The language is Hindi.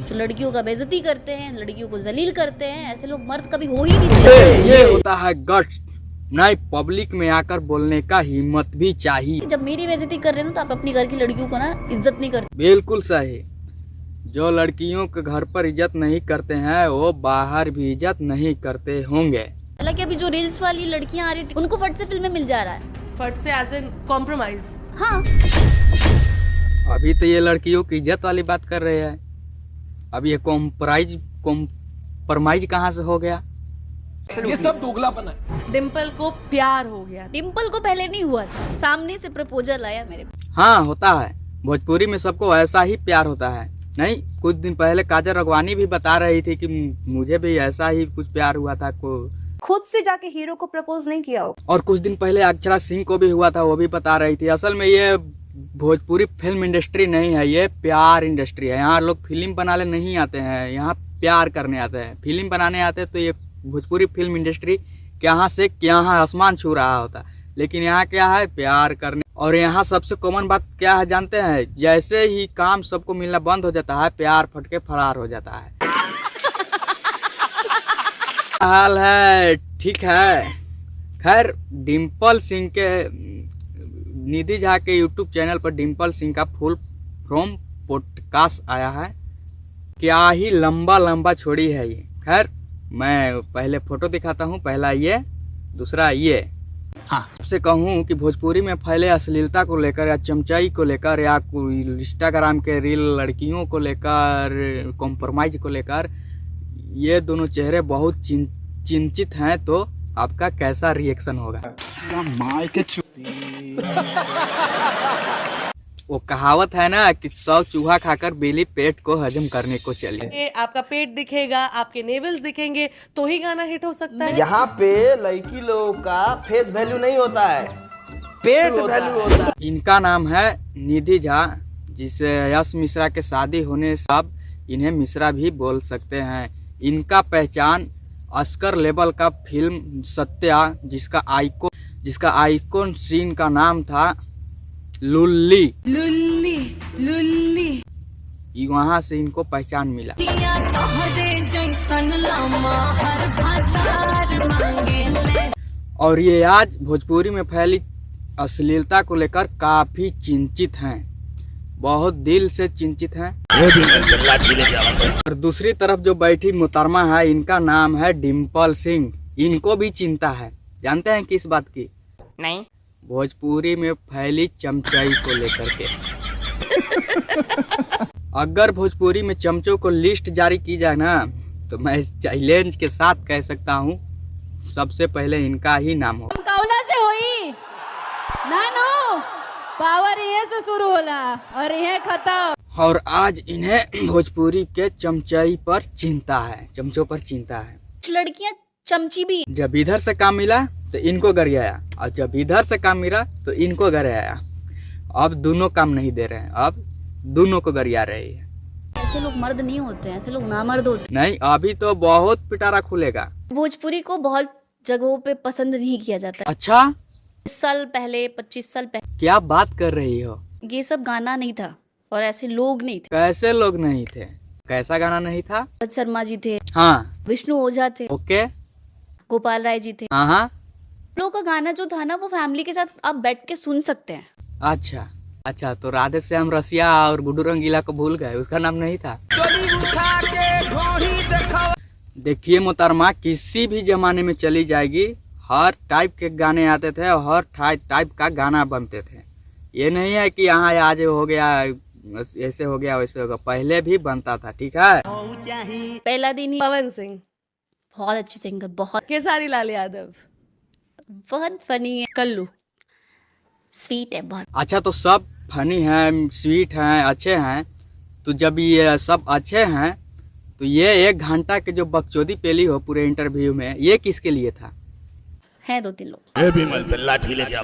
जो लड़कियों का बेइज्जती करते हैं, लड़कियों को जलील करते हैं, ऐसे लोग मर्द कभी हो ही नहीं सकते। ये होता है गट्स, नहीं पब्लिक में आकर बोलने का हिम्मत भी चाहिए। जब मेरी बेइज्जती कर रहे हो तो आप अपनी घर की लड़कियों को ना इज्जत नहीं करते। बिल्कुल सही। जो लड़कियों के घर पर इज्जत नहीं करते हैं वो बाहर भी इज्जत नहीं करते होंगे। हालांकि अभी जो रील्स वाली लड़कियां आ रही उनको फट से फिल्में मिल जा रहा है। फट से एज एन कॉम्प्रोमाइज। हाँ, अभी तो ये लड़कियों की इज्जत वाली बात कर रहे हैं। अब ये कॉम्प्रोमाइज कहाँ से हो गया? ये सब दोगलापन है। डिम्पल को प्यार हो गया। डिम्पल को पहले नहीं हुआ था, सामने से प्रपोजल आया मेरे। हाँ होता है, भोजपुरी में सबको ऐसा ही प्यार होता है। नहीं, कुछ दिन पहले काजल राघवानी भी बता रही थी कि मुझे भी ऐसा ही कुछ प्यार हुआ था को खुद से जाके हीरो को प्रपोज नहीं किया हो। और कुछ दिन पहले अक्षरा सिंह को भी हुआ था, वो भी बता रही थी। असल में ये भोजपुरी फिल्म इंडस्ट्री नहीं है, ये प्यार इंडस्ट्री है। यहाँ लोग फिल्म बनाने नहीं आते हैं, यहाँ प्यार करने आते हैं। फिल्म बनाने आते हैं तो ये भोजपुरी फिल्म इंडस्ट्री यहाँ से यहाँ आसमान छू रहा होता, लेकिन यहाँ क्या है, प्यार करने। और यहाँ सबसे कॉमन बात क्या है जानते हैं? जैसे ही काम सबको मिलना बंद हो जाता है, प्यार फटके फरार हो जाता है। हाल है, ठीक है। खैर, डिम्पल सिंह के निधि झा के यूट्यूब चैनल पर डिम्पल सिंह का फुल फ्रॉम पॉडकास्ट आया है। क्या ही लंबा लंबा छोड़ी है ये। खैर, मैं पहले फोटो दिखाता हूँ, पहला ये, दूसरा ये। हाँ, आपसे कहूँ कि भोजपुरी में फैले अश्लीलता को लेकर या चमचाई को लेकर या इंस्टाग्राम के रील लड़कियों को लेकर, कॉम्प्रोमाइज को लेकर, ये दोनों चेहरे बहुत चिंतित हैं। तो आपका कैसा रिएक्शन होगा? वो कहावत है ना कि 100 चूहा खाकर बिल्ली पेट को हजम करने को चली। आपका पेट दिखेगा, आपके नेवल्स दिखेंगे तो ही गाना हिट हो सकता है। यहाँ पे लड़की लोगों का फेस वैल्यू नहीं होता है, पेट वैल्यू होता है। इनका नाम है निधि झा, जिसे यश मिश्रा के शादी होने सब इन्हें मिश्रा भी बोल सकते हैं। इनका पहचान अस्कर लेवल का फिल्म सत्या, जिसका आइकॉन सीन का नाम था लुल्ली लुल्ली लुल्ली, वहाँ से इनको पहचान मिला। और ये आज भोजपुरी में फैली अश्लीलता को लेकर काफी चिंतित हैं, बहुत दिल से चिंतित हैं। और दूसरी तरफ जो बैठी मुहतरमा है, इनका नाम है डिम्पल सिंह। इनको भी चिंता है। जानते हैं किस बात की? नहीं। भोजपुरी में फैली चमचाई को लेकर के। अगर भोजपुरी में चमचों को लिस्ट जारी की जाए ना, तो मैं चैलेंज के साथ कह सकता हूँ सबसे पहले इनका ही नाम हो। कौला से होई नानो पावर ये से शुरू होला और ये खत्म। और आज इन्हें भोजपुरी के चमचाई पर चिंता है, चमचों पर चिंता है। लड़कियां चमची भी। जब इधर से काम मिला तो इनको गरियाया, और जब इधर से काम मिला तो इनको गरियाया। अब दोनों काम नहीं दे रहे हैं, अब दोनों को गरिया रही है। ऐसे लोग मर्द नहीं होते हैं, ऐसे लोग नामर्द होते हैं। नहीं, अभी तो बहुत पिटारा खुलेगा। भोजपुरी को बहुत जगहों पे पसंद नहीं किया जाता। अच्छा, 20 साल पहले, 25 साल पहले क्या बात कर रही हो? ये सब गाना नहीं था और ऐसे लोग नहीं थे। कैसे लोग नहीं थे? कैसा गाना नहीं था? भरत शर्मा जी थे, हाँ, विष्णु ओझा थे, ओके, गोपाल राय जी थे। हाँ हाँ, लोग का गाना जो था ना, वो फैमिली के साथ आप बैठ के सुन सकते हैं। अच्छा अच्छा, तो राधे श्याम रसिया और गुड्डू रंगीला को भूल गए, उसका नाम नहीं था? देखिए मोहतरमा, किसी भी जमाने में चली जाएगी, हर टाइप के गाने आते थे और हर टाइप का गाना बनते थे। ये नहीं है कि यहाँ आज हो गया, ऐसे हो गया, वैसे होगा, पहले भी बनता था। ठीक है, पहला दिन ही पवन सिंह बहुत अच्छी सिंगर, बहुत खेसारी लाल यादव बहुत फनी है, कल्लू स्वीट है बहुत। अच्छा, तो सब फनी हैं, स्वीट हैं, अच्छे हैं। तो जब ये सब अच्छे हैं तो ये 1 घंटा के जो बकचोदी पेली हो पूरे इंटरव्यू में, ये किसके लिए था? हैं 2-3 लोग। ये भी लाठी लेके